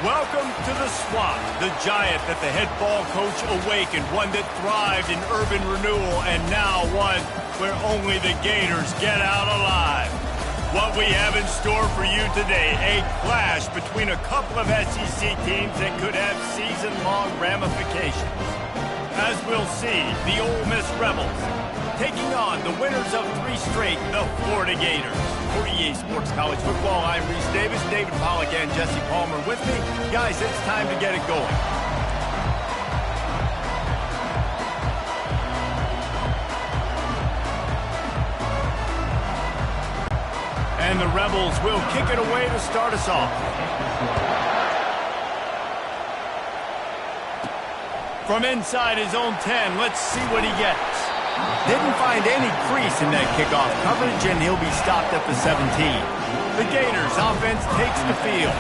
Welcome to the Swamp, the giant that the head ball coach awakened, one that thrived in urban renewal, and now one where only the Gators get out alive. What we have in store for you today, a clash between a couple of SEC teams that could have season-long ramifications. As we'll see, the Ole Miss Rebels taking on the winners of 3 straight, the Florida Gators. For EA Sports College Football, I'm Reese Davis, David Pollack, and Jesse Palmer with me. Guys, it's time to get it going. And the Rebels will kick it away to start us off. From inside his own 10, let's see what he gets. Didn't find any crease in that kickoff coverage, and he'll be stopped at the 17. The Gators offense takes the field.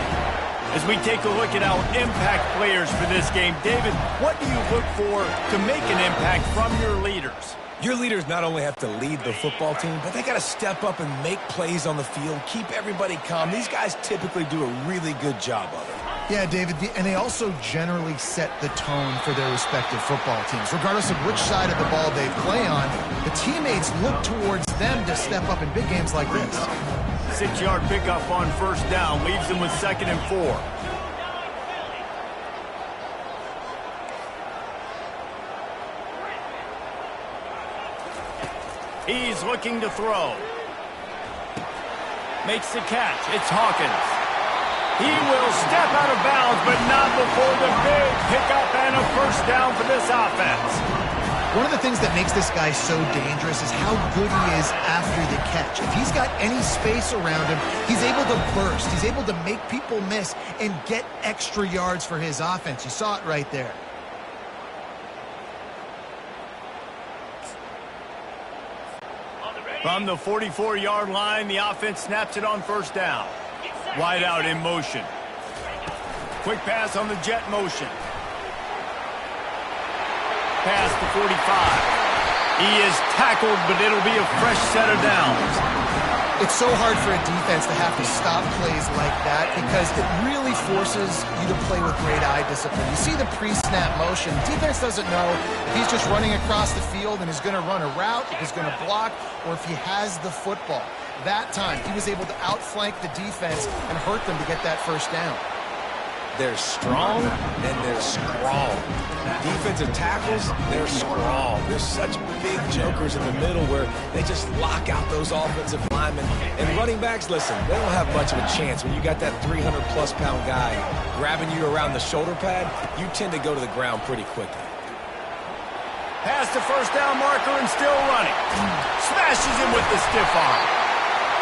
As we take a look at our impact players for this game, David, what do you look for to make an impact from your leaders? Your leaders not only have to lead the football team, but they got to step up and make plays on the field, keep everybody calm. These guys typically do a really good job of it. Yeah, David, and they also generally set the tone for their respective football teams. Regardless of which side of the ball they play on, the teammates look towards them to step up in big games like this. 6-yard pickup on first down leaves them with 2nd and 4. He's looking to throw. Makes the catch. It's Hawkins. He will step out of bounds, but not before the big pickup and a first down for this offense. One of the things that makes this guy so dangerous is how good he is after the catch. If he's got any space around him, he's able to burst. He's able to make people miss and get extra yards for his offense. You saw it right there. From the 44-yard line, the offense snaps it on first down. Wide out in motion. Quick pass on the jet motion. Pass to 45. He is tackled, but it'll be a fresh set of downs. It's so hard for a defense to have to stop plays like that because it really forces you to play with great eye discipline. You see the pre-snap motion. Defense doesn't know if he's just running across the field and is going to run a route, if he's going to block, or if he has the football. That time, he was able to outflank the defense and hurt them to get that first down. They're strong and they're scrawl. Defensive tackles, they're scrawl. They're such big jokers in the middle where they just lock out those offensive linemen. And running backs, listen, they don't have much of a chance. When you got that 300-plus pound guy grabbing you around the shoulder pad, you tend to go to the ground pretty quickly. Past the first down marker and still running. Smashes him with the stiff arm.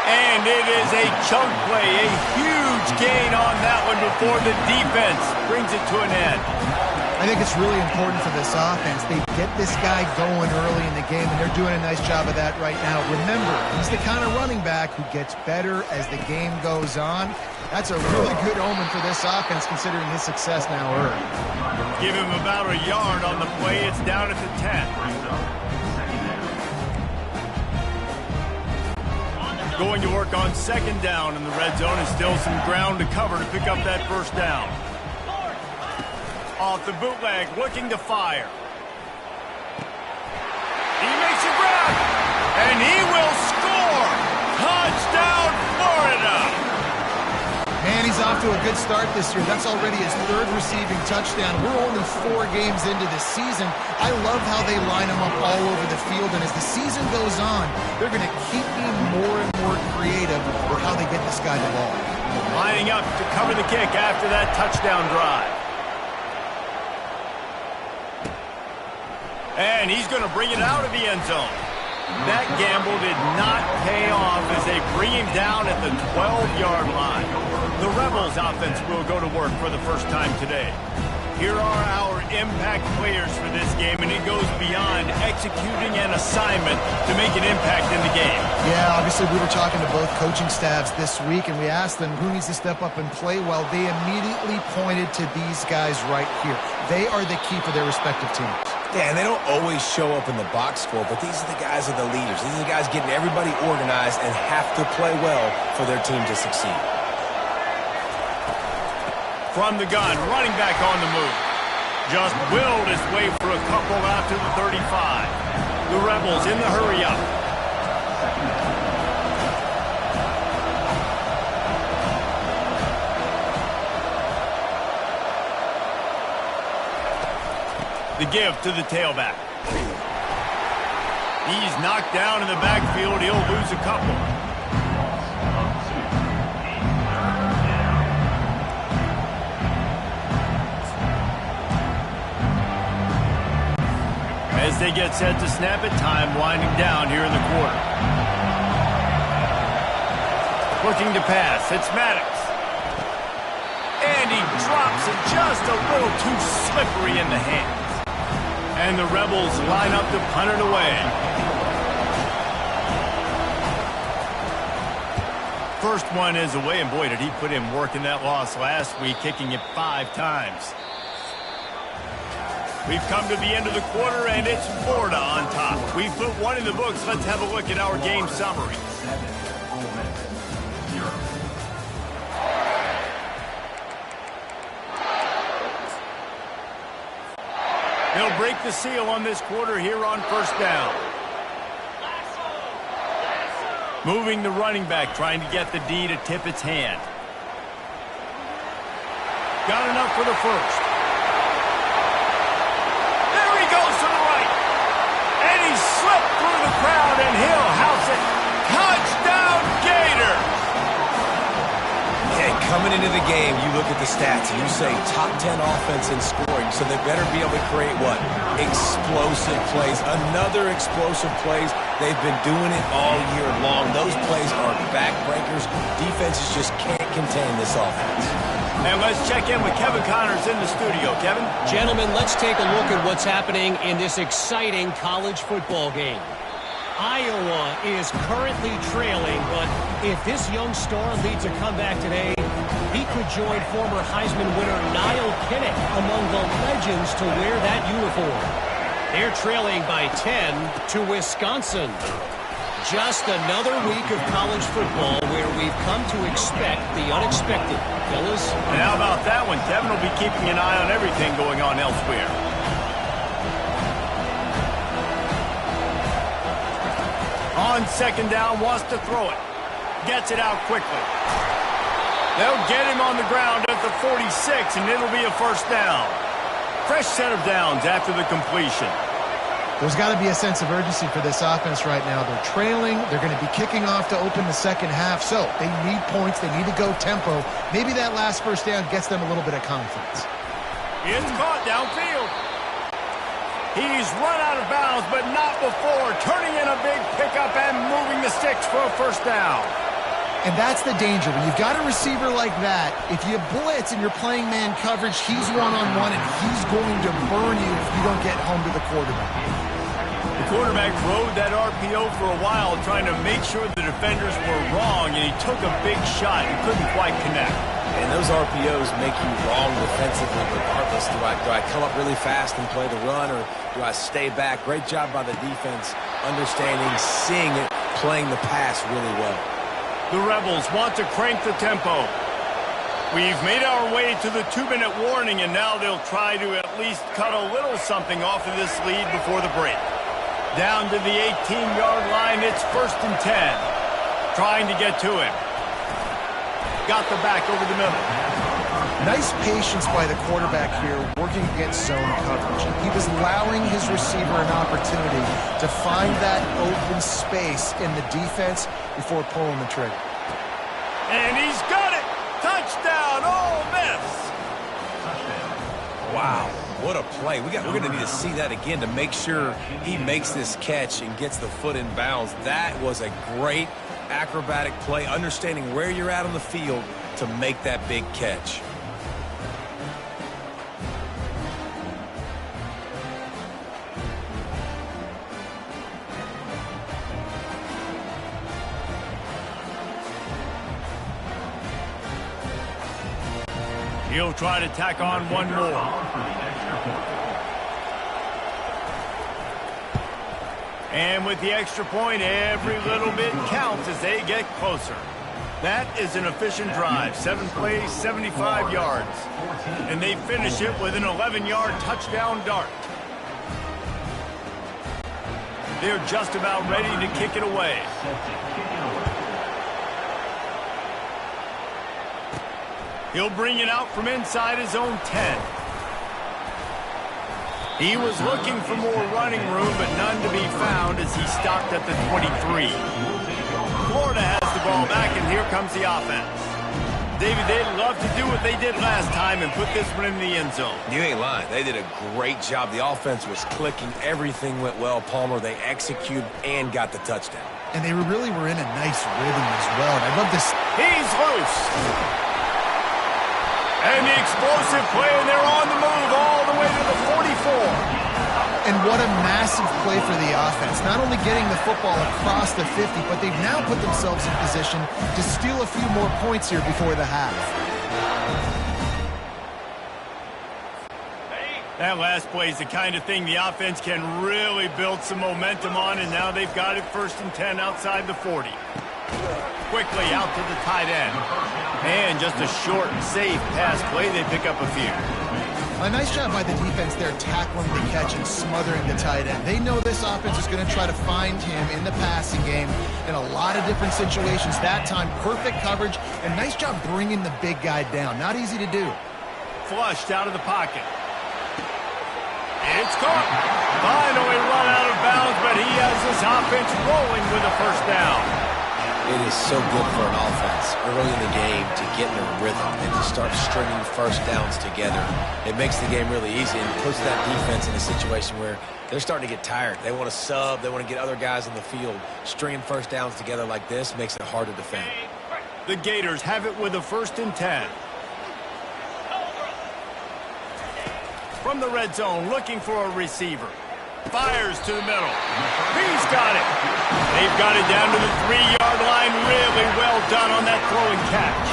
And it is a chunk play, a huge gain on that one before the defense brings it to an end. I think it's really important for this offense. They get this guy going early in the game, and they're doing a nice job of that right now. Remember, he's the kind of running back who gets better as the game goes on. That's a really good omen for this offense, considering his success now early. Give him about a yard on the play. It's down at the 10. Going to work on 2nd down in the red zone, and still some ground to cover to pick up that first down. Off the bootleg, looking to fire. He makes a grab, and he will score! Touchdown, Florida! Man, he's off to a good start this year. That's already his 3rd receiving touchdown. We're only 4 games into the season. I love how they line him up all over the field, and as the season goes on, they're going to keep being more and more creative with how they get this guy the ball. Lining up to cover the kick after that touchdown drive. And he's going to bring it out of the end zone. That gamble did not pay off as they bring him down at the 12-yard line. The Rebels offense will go to work for the first time today. Here are our impact players for this game, and it goes beyond executing an assignment to make an impact in the game. Yeah, obviously we were talking to both coaching staffs this week, and we asked them who needs to step up and play well. They immediately pointed to these guys right here. They are the key for their respective teams. Yeah, and they don't always show up in the box score, but these are the guys that are the leaders. These are the guys getting everybody organized and have to play well for their team to succeed. From the gun, running back on the move. Just willed his way for a couple out to the 35. The Rebels in the hurry up. The give to the tailback. He's knocked down in the backfield. He'll lose a couple. As they get set to snap it, time winding down here in the quarter. Looking to pass. It's Maddox. And he drops it just a little too slippery in the hands. And the Rebels line up to punt it away. First one is away, and boy, did he put in work in that loss last week, kicking it 5 times. We've come to the end of the quarter, and it's Florida on top. We've put one in the books. Let's have a look at our game summary. They'll break the seal on this quarter here on first down. Moving the running back, trying to get the D to tip its hand. Got enough for the first. There he goes to the right. And he slipped through the crowd, and he'll house it. Touchdown, Gator! Yeah, coming into the game, you look at the stats and you say top 10 offense in scoring, so they better be able to create what? Explosive plays. Another explosive plays. They've been doing it all year long. Those plays are backbreakers. Defenses just can't contain this offense. And let's check in with Kevin Connors in the studio. Kevin? Gentlemen, let's take a look at what's happening in this exciting college football game. Iowa is currently trailing, but if this young star leads a comeback today, he could join former Heisman winner Niall Kinnick among the legends to wear that uniform. They're trailing by 10 to Wisconsin. Just another week of college football where we've come to expect the unexpected, fellas. And how about that one? Kevin will be keeping an eye on everything going on elsewhere. On second down, wants to throw it. Gets it out quickly. They'll get him on the ground at the 46, and it'll be a first down. Fresh set of downs after the completion. There's got to be a sense of urgency for this offense right now. They're trailing. They're going to be kicking off to open the second half, so they need points. They need to go tempo. Maybe that last first down gets them a little bit of confidence. It's caught downfield. He's run out of bounds, but not before turning in a big pickup and moving the sticks for a first down. And that's the danger. When you've got a receiver like that, if you blitz and you're playing man coverage, he's one-on-one, and he's going to burn you if you don't get home to the quarterback. The quarterback rode that RPO for a while, trying to make sure the defenders were wrong, and he took a big shot and couldn't quite connect. And those RPOs make you wrong defensively regardless. Do I come up really fast and play the run, or do I stay back? Great job by the defense, understanding, seeing it, playing the pass really well. The Rebels want to crank the tempo. We've made our way to the 2-minute warning, and now they'll try to at least cut a little something off of this lead before the break. Down to the 18-yard line, it's 1st and 10. Trying to get to him. Got the back over the middle. Nice patience by the quarterback here, working against zone coverage. He was allowing his receiver an opportunity to find that open space in the defense before pulling the trigger. And he's got it! Touchdown, Ole Miss! Wow, what a play. We're going to need to see that again to make sure he makes this catch and gets the foot in bounds. That was a great acrobatic play, understanding where you're at on the field to make that big catch. He'll try to tack on one more. And with the extra point, every little bit counts as they get closer. That is an efficient drive. 7 plays, 75 yards. And they finish it with an 11-yard touchdown dart. They're just about ready to kick it away. He'll bring it out from inside his own 10. He was looking for more running room, but none to be found as he stopped at the 23. Florida has the ball back, and here comes the offense. David, they'd love to do what they did last time and put this one in the end zone. You ain't lying. They did a great job. The offense was clicking. Everything went well, Palmer. They executed and got the touchdown. And they really were in a nice rhythm as well. And I love this. He's loose. And the explosive play, and they're on the move all the way to the 44. And what a massive play for the offense. Not only getting the football across the 50, but they've now put themselves in position to steal a few more points here before the half. That last play is the kind of thing the offense can really build some momentum on, and now they've got it 1st and 10 outside the 40. Quickly out to the tight end. And just a short, safe pass play. They pick up a few. A nice job by the defense there tackling the catch and smothering the tight end. They know this offense is going to try to find him in the passing game in a lot of different situations. That time, perfect coverage, and nice job bringing the big guy down. Not easy to do. Flushed out of the pocket. It's caught. Finally run out of bounds, but he has his offense rolling with a 1st down. It is so good for an offense early in the game to get in a rhythm and to start stringing 1st downs together. It makes the game really easy and puts that defense in a situation where they're starting to get tired. They want to sub. They want to get other guys on the field. Stringing 1st downs together like this makes it hard to defend. The Gators have it with a 1st and 10. From the red zone, looking for a receiver. Fires to the middle. He's got it. They've got it down to the 3-yard line. Really well done on that throw and catch.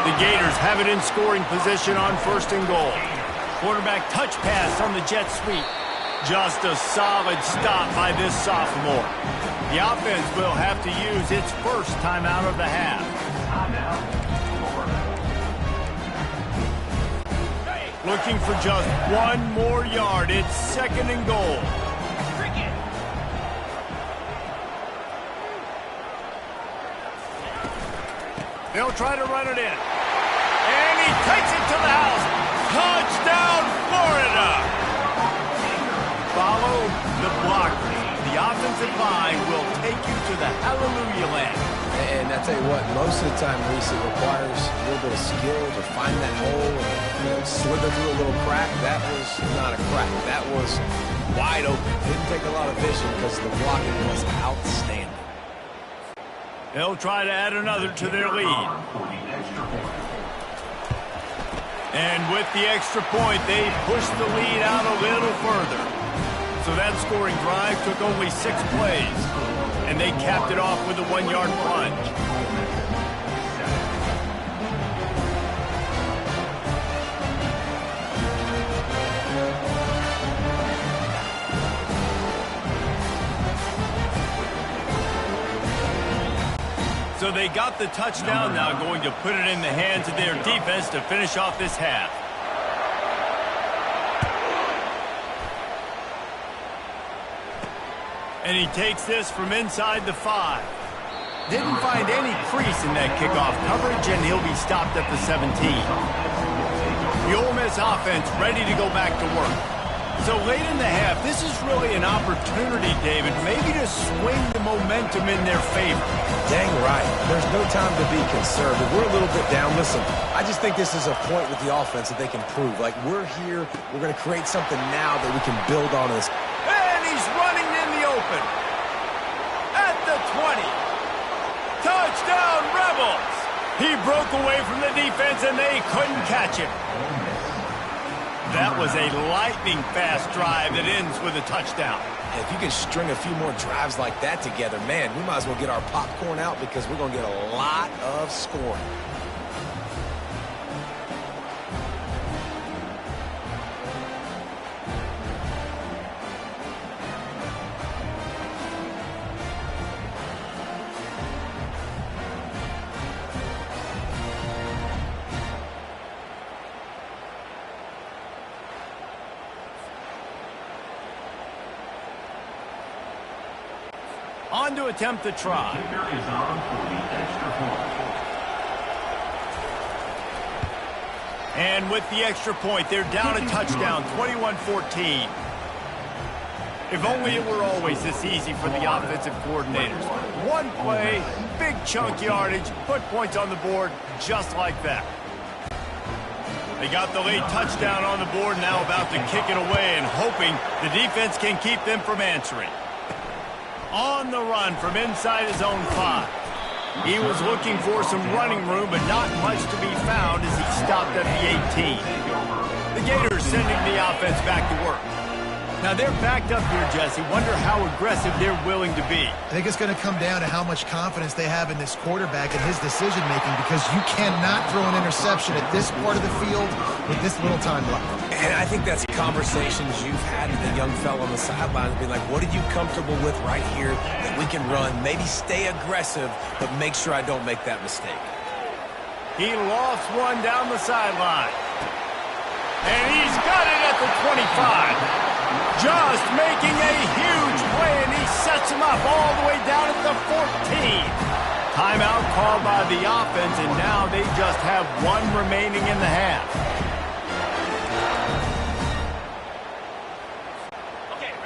The Gators have it in scoring position on 1st and goal. Quarterback touch pass on the jet sweep. Just a solid stop by this sophomore. The offense will have to use its 1st timeout of the half. Looking for just 1 more yard. It's 2nd and goal. They'll try to run it in. And he takes it to the house. Touchdown, Florida! Follow the blocker. The offensive line will take you to the hallelujah land. And I tell you what, most of the time, Reese, it requires a little bit of skill to find that hole and slither through a little crack. That was not a crack. That was wide open. Didn't take a lot of vision because the blocking was outstanding. They'll try to add another to their lead. And with the extra point, they push the lead out a little further. So that scoring drive took only 6 plays. And they capped it off with a 1-yard plunge. So they got the touchdown, now going to put it in the hands of their defense to finish off this half. And he takes this from inside the 5. Didn't find any crease in that kickoff coverage, and he'll be stopped at the 17. The Ole Miss offense ready to go back to work. So late in the half, this is really an opportunity, David, maybe to swing the momentum in their favor. Dang right. There's no time to be conservative. We're a little bit down. Listen, I just think this is a point with the offense that they can prove. Like, we're here. We're going to create something now that we can build on this. And he's running in the open. At the 20. Touchdown, Rebels! He broke away from the defense, and they couldn't catch him. That was a lightning-fast drive that ends with a touchdown. If you can string a few more drives like that together, man, we might as well get our popcorn out because we're going to get a lot of scoring. on to attempt the try. And with the extra point, they're down a touchdown, 21-14. If only it were always this easy for the offensive coordinators. One play, big chunk yardage, put points on the board just like that. They got the late touchdown on the board, now about to kick it away and hoping the defense can keep them from answering. On the run from inside his own 5. He was looking for some running room, but not much to be found as he stopped at the 18. The Gators sending the offense back to work. Now they're backed up here, Jesse. Wonder how aggressive they're willing to be. I think it's going to come down to how much confidence they have in this quarterback and his decision-making, because you cannot throw an interception at this part of the field with this little time left. And I think that's conversations you've had with the young fellow on the sidelines, being like, what are you comfortable with right here that we can run? Maybe stay aggressive, but make sure I don't make that mistake. He lost one down the sideline. And he's got it at the 25. Just making a huge play, and he sets him up all the way down at the 14. Timeout called by the offense, and now they just have one remaining in the half.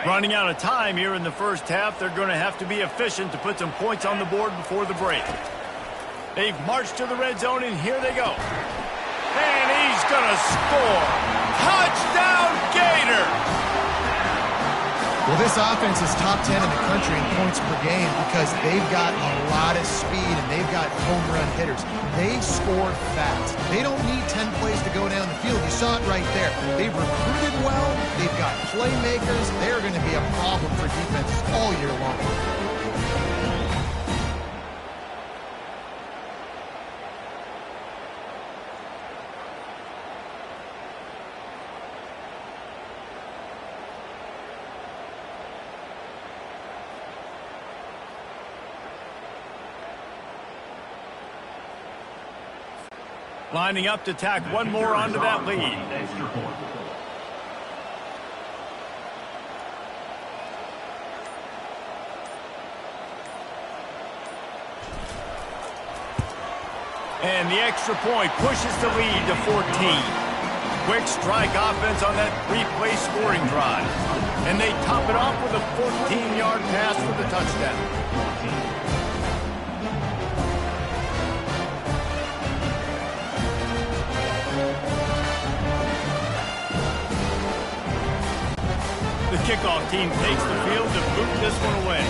Running out of time here in the first half, they're going to have to be efficient to put some points on the board before the break. They've marched to the red zone, and here they go. And he's going to score. Touchdown, Gators! Well, this offense is top 10 in the country in points per game because they've got a lot of speed and they've got home run hitters. They score fast. They don't need 10 plays to go down the field. You saw it right there. They've recruited well. They've got playmakers. They're going to be a problem for defenses all year long. Lining up to tack one more onto that lead. And the extra point pushes the lead to 14. Quick strike offense on that 3-play scoring drive. And they top it off with a 14-yard pass for the touchdown. The kickoff team takes the field to boot this one away.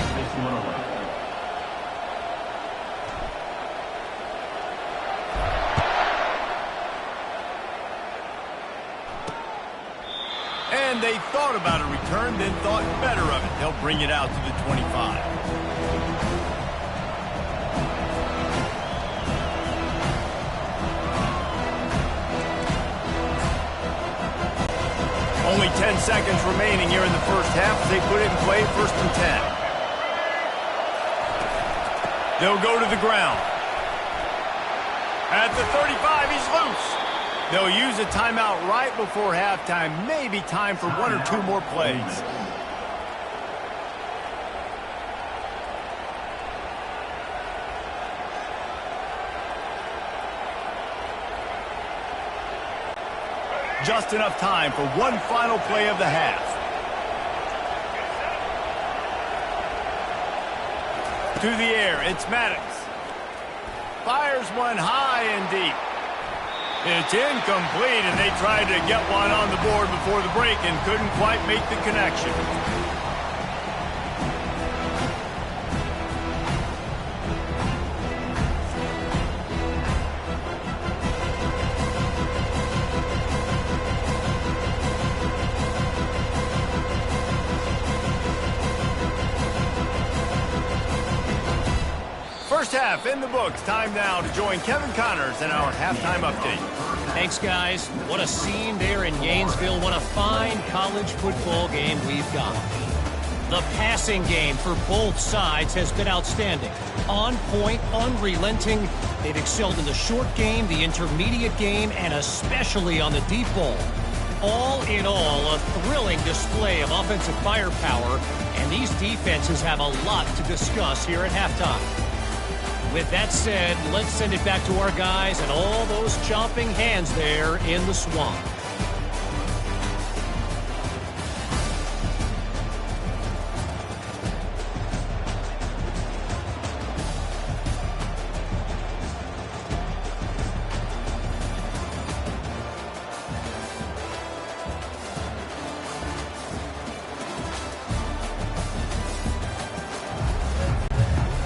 And they thought about a return, then thought better of it. They'll bring it out to the 25. Only 10 seconds remaining here in the first half as they put it in play, 1st and 10. They'll go to the ground. At the 35, he's loose. They'll use a timeout right before halftime. Maybe time for 1 or 2 more plays. Just enough time for one final play of the half. To the air, it's Maddox. Fires one high and deep. It's incomplete, and they tried to get one on the board before the break and couldn't quite make the connection. First half in the books. Time now to join Kevin Connors in our halftime update. Thanks, guys. What a scene there in Gainesville. What a fine college football game we've got. The passing game for both sides has been outstanding. On point, unrelenting. They've excelled in the short game, the intermediate game, and especially on the deep ball. All in all, a thrilling display of offensive firepower, and these defenses have a lot to discuss here at halftime. With that said, let's send it back to our guys and all those chomping hands there in the swamp.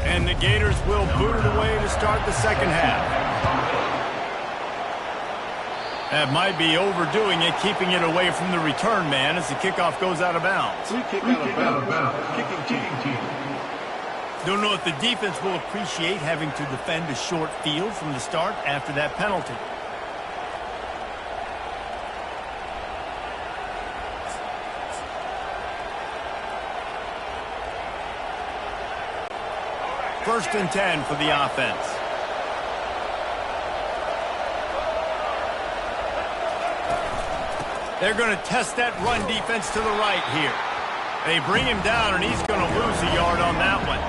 And the Gators will boot it away to start the second half. That might be overdoing it, keeping it away from the return man as the kickoff goes out of bounds. Free kick out of bounds. Kicking team. Don't know if the defense will appreciate having to defend a short field from the start after that penalty. First and 10 for the offense. They're going to test that run defense to the right here. They bring him down, and he's going to lose a yard on that one.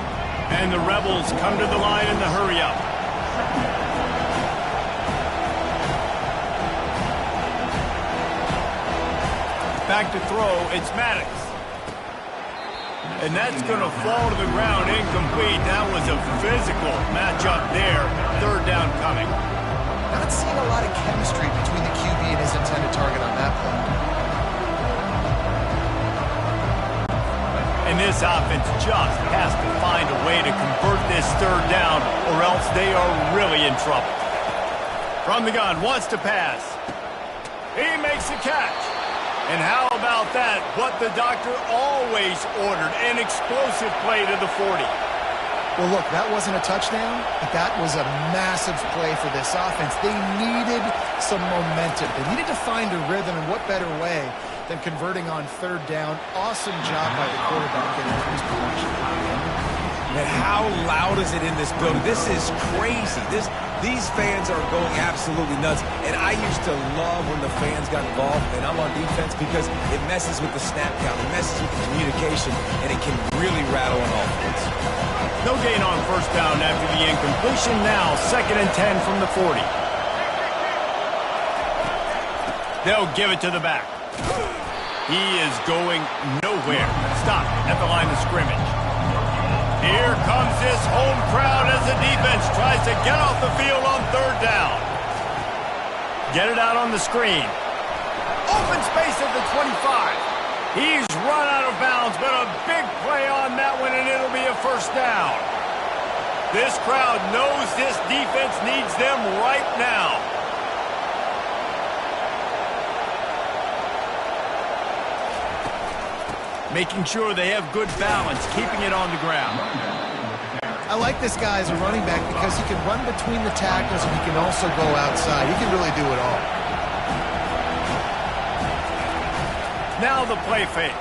And the Rebels come to the line in the hurry-up. Back to throw, it's Maddox. And that's going to fall to the ground incomplete. That was a physical matchup there. Third down coming. Not seeing a lot of chemistry between the QB and his intended target on that play. And this offense just has to find a way to convert this third down, or else they are really in trouble. From the gun, wants to pass. He makes the catch. And how about that? What the doctor always ordered, an explosive play to the 40. Well, look, that wasn't a touchdown, but that was a massive play for this offense. They needed some momentum. They needed to find a rhythm, and what better way than converting on third down. Awesome job by the quarterback in his production. Man, how loud is it in this building? This is crazy. These fans are going absolutely nuts. And I used to love when the fans got involved, and I'm on defense because it messes with the snap count, it messes with the communication, and it can really rattle an offense. No gain on first down after the incompletion. Now, second and 10 from the 40. They'll give it to the back. He is going nowhere. Stop at the line of scrimmage. Here comes this home crowd as the defense tries to get off the field on third down. Get it out on the screen. Open space at the 25. He's run out of bounds, but a big play on that one, and it'll be a first down. This crowd knows this defense needs them right now. Making sure they have good balance, keeping it on the ground. I like this guy as a running back because he can run between the tackles and he can also go outside. He can really do it all. Now the play fake.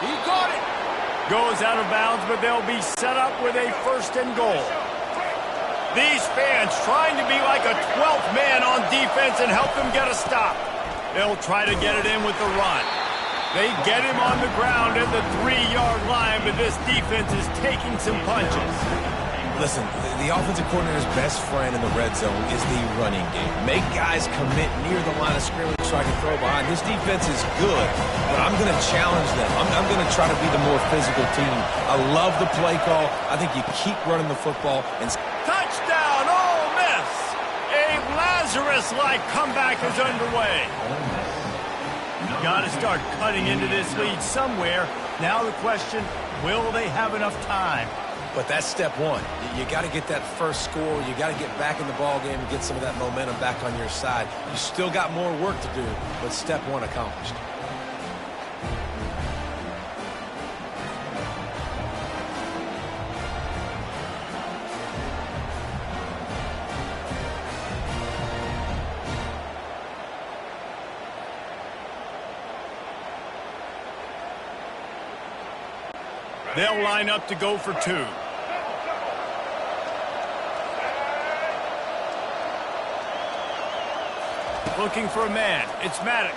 He caught it. Goes out of bounds, but they'll be set up with a first and goal. These fans trying to be like a 12th man on defense and help them get a stop. They'll try to get it in with the run. They get him on the ground at the 3-yard line, but this defense is taking some punches. Listen, the offensive coordinator's best friend in the red zone is the running game. Make guys commit near the line of scrimmage so I can throw behind. This defense is good, but I'm going to challenge them. I'm going to try to be the more physical team. I love the play call. I think you keep running the football. And touchdown, Ole Miss! A Lazarus-like comeback is underway. Got to start cutting into this lead somewhere. Now the question, will they have enough time? But that's step one. You got to get that first score. You got to get back in the ball game and get some of that momentum back on your side. You still got more work to do, but step one accomplished. They'll line up to go for two. looking for a man. It's Maddox.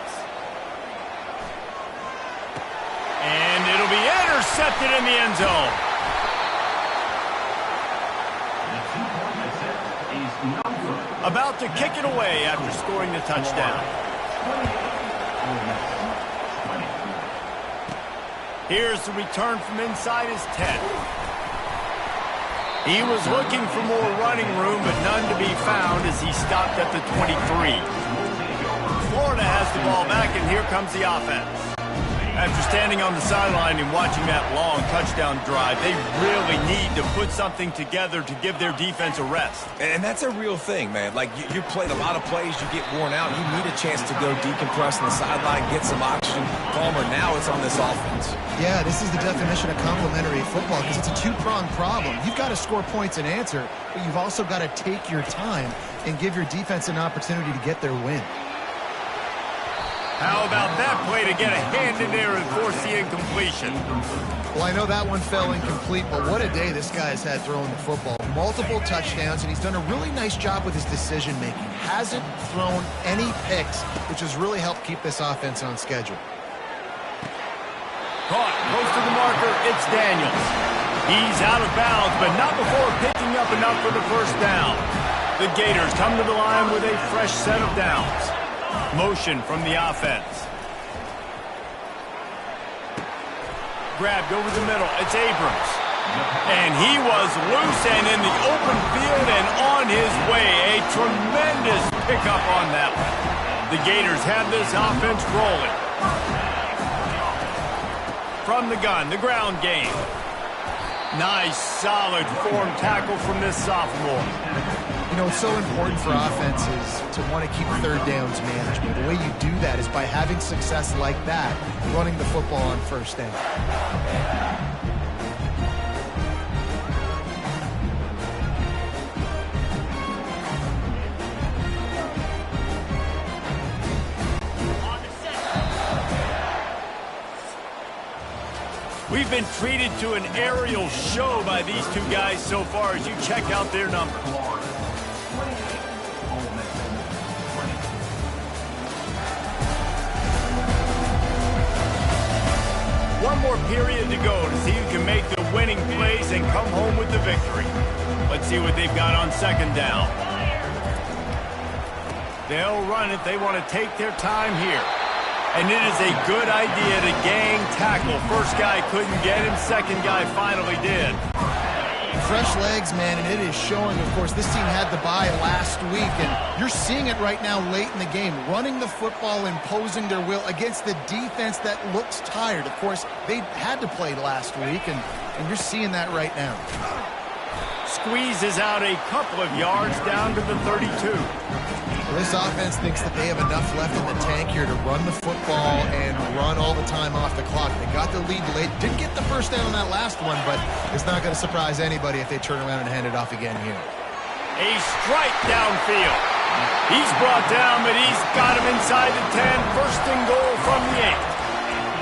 And it'll be intercepted in the end zone. About to kick it away after scoring the touchdown. Here's the return from inside his 10. He was looking for more running room, but none to be found as he stopped at the 23. Florida has the ball back, and here comes the offense. After standing on the sideline and watching that long touchdown drive, they really need to put something together to give their defense a rest. And that's a real thing, man. Like, you played a lot of plays, you get worn out, you need a chance to go decompress on the sideline, get some oxygen. Palmer, now it's on this offense. Yeah, this is the definition of complementary football because it's a two-pronged problem. You've got to score points and answer, but you've also got to take your time and give your defense an opportunity to get their win. How about that play to get a hand in there and force the incompletion? Well, I know that one fell incomplete, but what a day this guy has had throwing the football. Multiple touchdowns, and he's done a really nice job with his decision-making. Hasn't thrown any picks, which has really helped keep this offense on schedule. Caught, close to the marker, it's Daniels. He's out of bounds, but not before picking up enough for the first down. The Gators come to the line with a fresh set of downs. Motion from the offense. Grabbed over the middle. It's Abrams. And he was loose and in the open field and on his way. A tremendous pickup on that one. The Gators have this offense rolling. From the gun, the ground game. Nice, solid form tackle from this sophomore. You know, it's so important for offenses to want to keep third downs manageable. The way you do that is by having success like that, running the football on first down. We've been treated to an aerial show by these two guys so far as you check out their numbers. One more period to go to see who can make the winning plays and come home with the victory. Let's see what they've got on second down. They'll run it. They want to take their time here. And it is a good idea to gang tackle. First guy couldn't get him. Second guy finally did. Fresh legs, man, and it is showing, of course. This team had the bye last week, and you're seeing it right now late in the game. Running the football, imposing their will against the defense that looks tired. Of course, they had to play last week, and you're seeing that right now. Squeezes out a couple of yards down to the 32. Well, this offense thinks that they have enough left in the tank here to run the football and run all the time off the clock. They got the lead late. Didn't get the first down on that last one, but it's not going to surprise anybody if they turn around and hand it off again here. A strike downfield. He's brought down, but he's got him inside the 10. First and goal from the 8.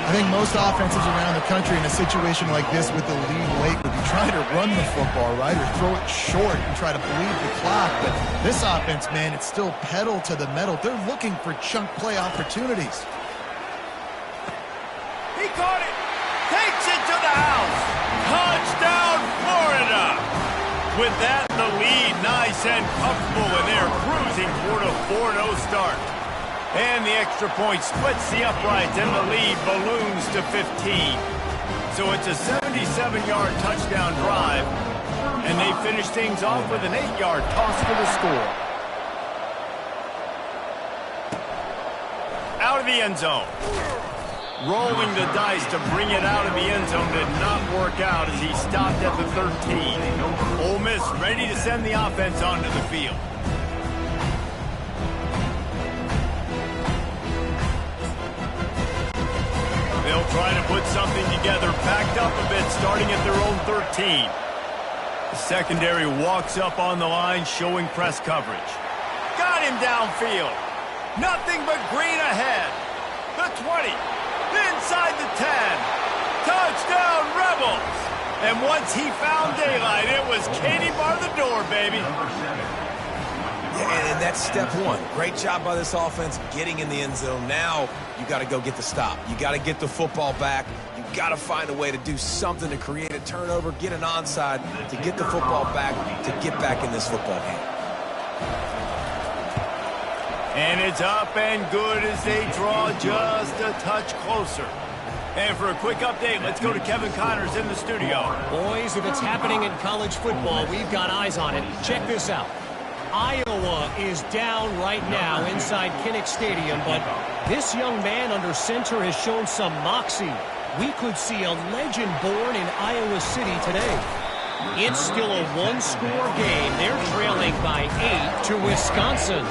I think most offenses around the country in a situation like this with the lead late would be trying to run the football, right, or throw it short and try to bleed the clock. But this offense, man, it's still pedal to the metal. They're looking for chunk play opportunities. He caught it. Takes it to the house. Touchdown, Florida. With that, the lead nice and comfortable, and they're cruising toward a 4-0 start. And the extra point splits the uprights, and the lead balloons to 15. So it's a 77-yard touchdown drive, and they finish things off with an 8-yard toss for the score. Out of the end zone. Rolling the dice to bring it out of the end zone did not work out as he stopped at the 13. Ole Miss ready to send the offense onto the field. They'll try to put something together, backed up a bit, starting at their own 13. The secondary walks up on the line, showing press coverage. Got him downfield. Nothing but green ahead. The 20. Inside the 10. Touchdown, Rebels. And once he found daylight, it was Katie bar the door, baby. Yeah, and that's step one. Great job by this offense getting in the end zone. Now you got to go get the stop. You got to get the football back. You got to find a way to do something to create a turnover, get an onside, to get the football back, to get back in this football game. And it's up and good as they draw just a touch closer. And for a quick update, let's go to Kevin Connors in the studio. Boys, if it's happening in college football, we've got eyes on it. Check this out. Iowa is down right now inside Kinnick Stadium, but this young man under center has shown some moxie. We could see a legend born in Iowa City today. It's still a one-score game. They're trailing by 8 to Wisconsin.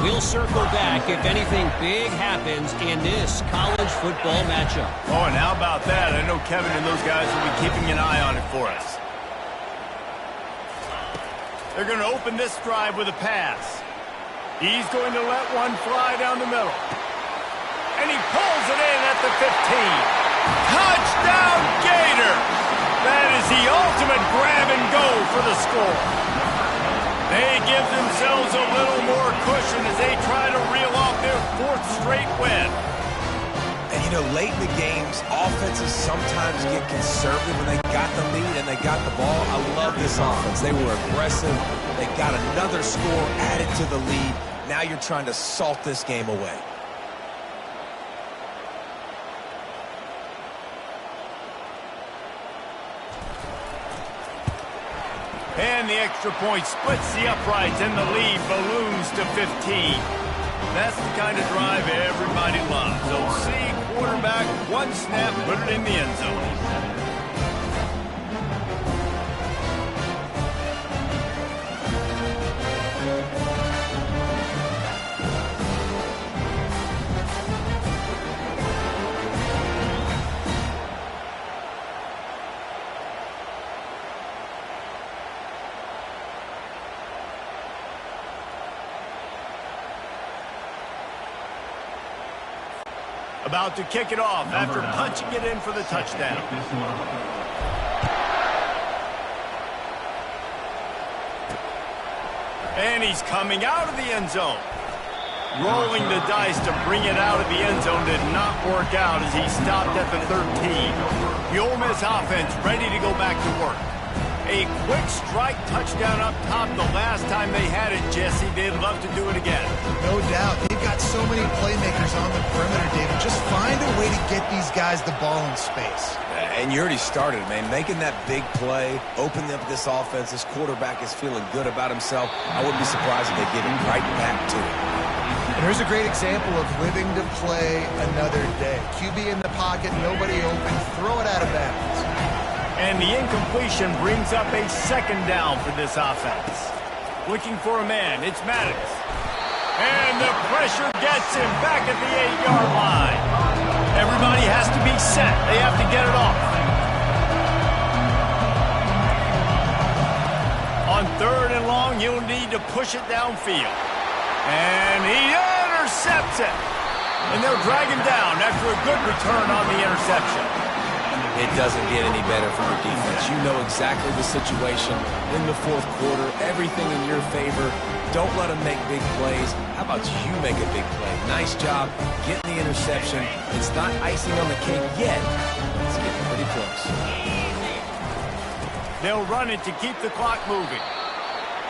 We'll circle back if anything big happens in this college football matchup. Oh, and how about that? I know Kevin and those guys will be keeping an eye on it for us. They're going to open this drive with a pass. He's going to let one fly down the middle. And he pulls it in at the 15. Touchdown, Gator! That is the ultimate grab and go for the score. They give themselves a little more cushion as they try to reel off their 4th straight win. And, you know, late in the games, offenses sometimes get conservative when they got the lead and they got the ball. I love this offense. They were aggressive. They got another score added to the lead. Now you're trying to salt this game away. And the extra point splits the uprights and the lead balloons to 15. That's the kind of drive everybody loves. So see quarterback, one snap, put it in the end zone. About to kick it off after punching it in for the touchdown. And he's coming out of the end zone. Rolling the dice to bring it out of the end zone did not work out as he stopped at the 13. The Ole Miss offense ready to go back to work. A quick strike touchdown up top the last time they had it, Jesse. They'd love to do it again. No doubt. They've got so many playmakers on the perimeter, David. Just find a way to get these guys the ball in space. And you already started, man. Making that big play, opening up this offense. This quarterback is feeling good about himself. I wouldn't be surprised if they get him right back to it. And here's a great example of living to play another day. QB in the pocket, nobody open, throw it out of bounds. And the incompletion brings up a 2nd down for this offense. Looking for a man, it's Maddox. And the pressure gets him back at the 8-yard line. Everybody has to be set. They have to get it off. On 3rd and long, he'll need to push it downfield. And he intercepts it. And they'll drag him down after a good return on the interception. It doesn't get any better from your defense. You know exactly the situation in the 4th quarter. Everything in your favor. Don't let them make big plays. How about you make a big play? Nice job getting the interception. It's not icing on the cake yet. It's getting pretty close. They'll run it to keep the clock moving.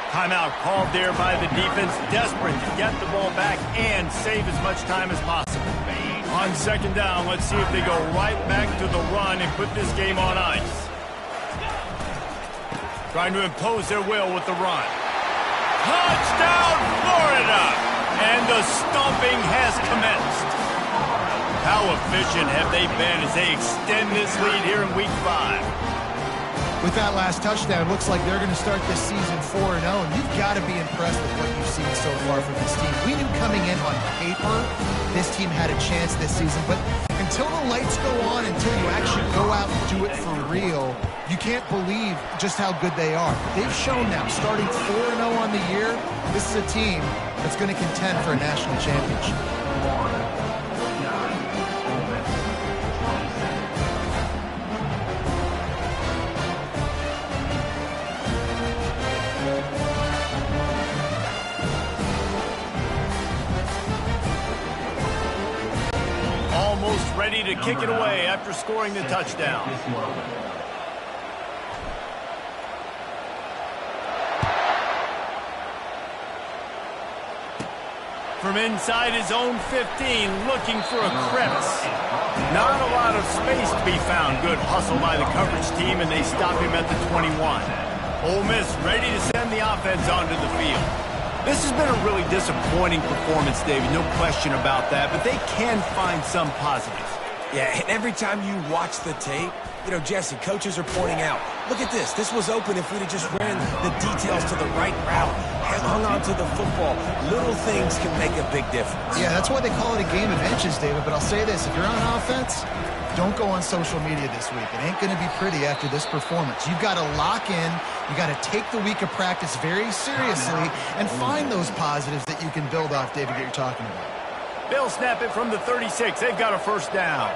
Timeout called there by the defense, desperate to get the ball back and save as much time as possible. On 2nd down, let's see if they go right back to the run and put this game on ice. Trying to impose their will with the run. Touchdown, Florida! And the stomping has commenced. How efficient have they been as they extend this lead here in Week 5? With that last touchdown, looks like they're going to start this season 4-0, and you've got to be impressed with what you've seen so far from this team. We knew coming in on paper this team had a chance this season, but until the lights go on, until you actually go out and do it for real, you can't believe just how good they are. They've shown now, starting 4-0 on the year, this is a team that's going to contend for a national championship. ready to kick it away after scoring the touchdown. From inside his own 15, looking for a crevice. Not a lot of space to be found. Good hustle by the coverage team, and they stop him at the 21. Ole Miss ready to send the offense onto the field. This has been a really disappointing performance, David, no question about that, but they can find some positives. Yeah, and every time you watch the tape, you know, Jesse, coaches are pointing out, look at this. This was open if we'd have just ran the details to the right route, hung on to the football. Little things can make a big difference. Yeah, that's why they call it a game of inches, David. But I'll say this, if you're on offense, don't go on social media this week. It ain't going to be pretty after this performance. You've got to lock in. You got to take the week of practice very seriously and find those positives that you can build off, David, that you're talking about. They'll snap it from the 36. They've got a first down.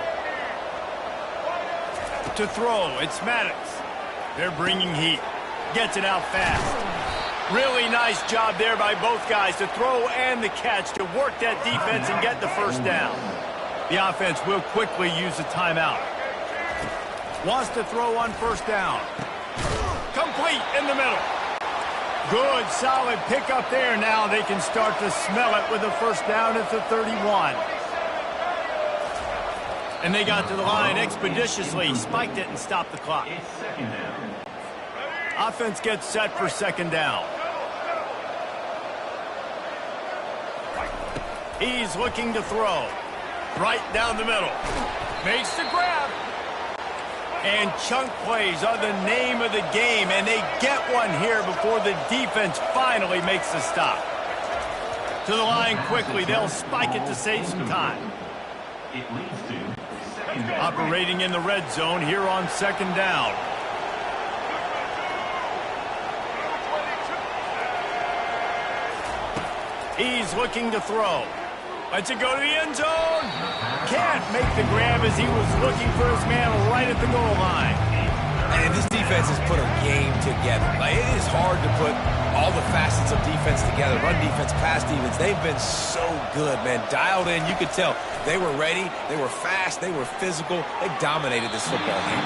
To throw, it's Maddox. They're bringing heat. Gets it out fast. Really nice job there by both guys to throw and the catch to work that defense and get the first down. The offense will quickly use a timeout. Wants to throw on first down. Complete in the middle. Good, solid pickup there. Now they can start to smell it with a first down at the 31. And they got to the line expeditiously, spiked it and stopped the clock. Offense gets set for second down. He's looking to throw. Right down the middle. Makes the grab. And chunk plays are the name of the game, and they get one here before the defense finally makes the stop. To the line quickly. They'll spike it to save some time. Operating in the red zone here on second down. He's looking to throw. Lets it go to the end zone. Can't make the grab as he was looking for his man right at the goal line. And this defense has put a game together. Like, it is hard to put all the facets of defense together. Run defense, pass defense. They've been so good, man. Dialed in. You could tell they were ready. They were fast. They were physical. They dominated this football game.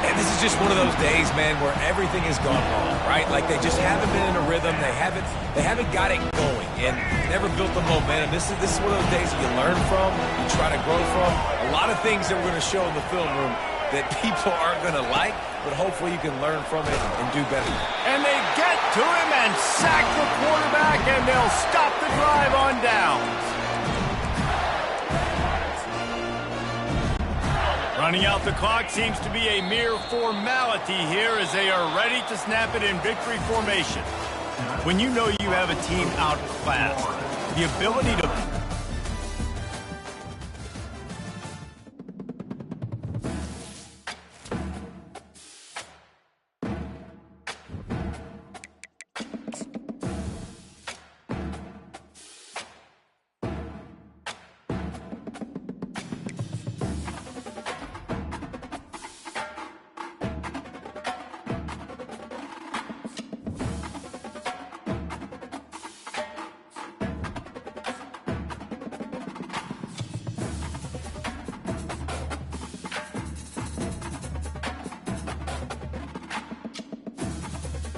And this is just one of those days, man, where everything has gone wrong, right? Like, they just haven't been in a rhythm. They haven't got it going and never built the momentum. This is one of those days that you learn from, you try to grow from. A lot of things that we're going to show in the film room that people aren't going to like, but hopefully you can learn from it and do better. And they get to him and sack the quarterback, and they'll stop the drive on downs. Running out the clock seems to be a mere formality here as they are ready to snap it in victory formation. When you know you have a team outclassed, the ability to